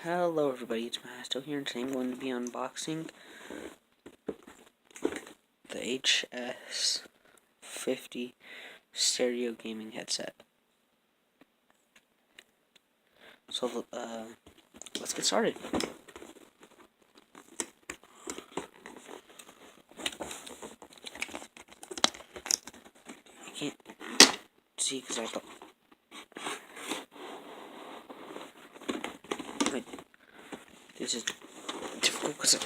Hello everybody, it's Masto here, and today I'm going to be unboxing the HS50 stereo gaming headset. So, let's get started. I can't see because I thought... This is difficult because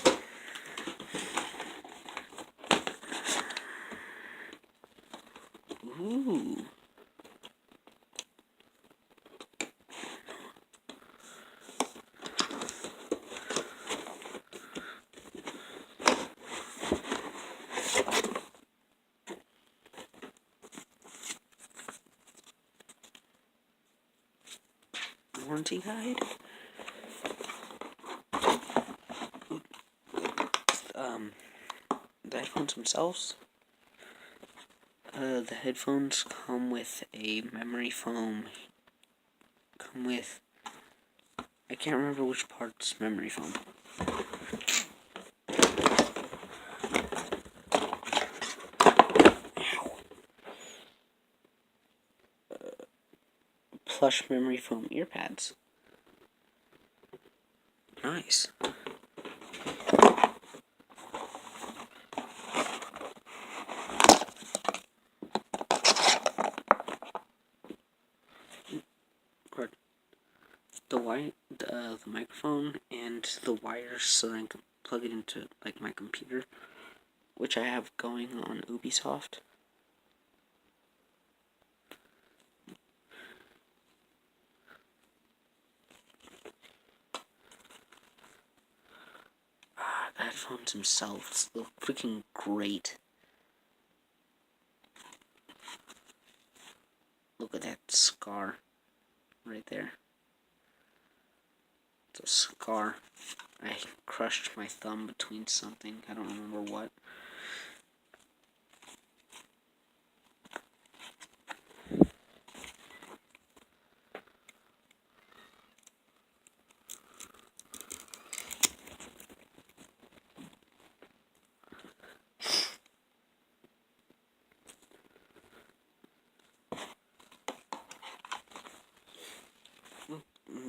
Ooh. Warranty guide. The headphones themselves. The headphones come with a memory foam. I can't remember which part's memory foam. Plush memory foam earpads. Nice. The microphone and the wires so that I can plug it into like my computer, which I have going on Ubisoft. The headphones themselves look freaking great. Look at that scar right there. It's a scar. I crushed my thumb between something. I don't remember what.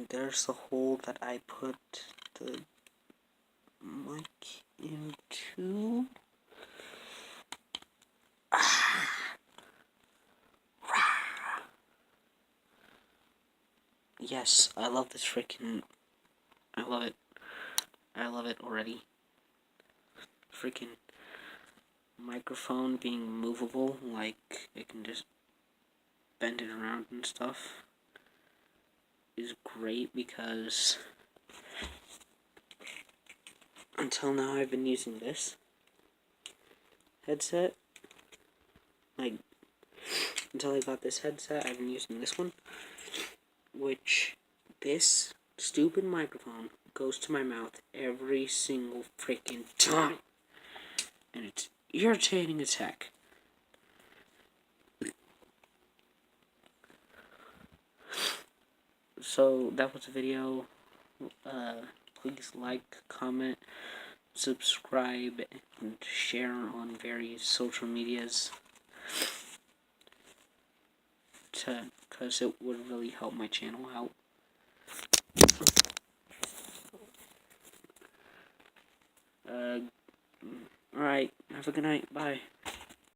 There's the hole that I put the mic into. Yes, I love this freaking... I love it. I love it already. Freaking microphone being movable, like I can just bend it around and stuff, is great because until now I've been using this headset. Like, until I got this headset, I've been using this one, which this stupid microphone goes to my mouth every single freaking time, and it's irritating as heck. So that was the video. Please like, comment, subscribe, and share on various social medias, because it would really help my channel out. Alright, have a good night, bye.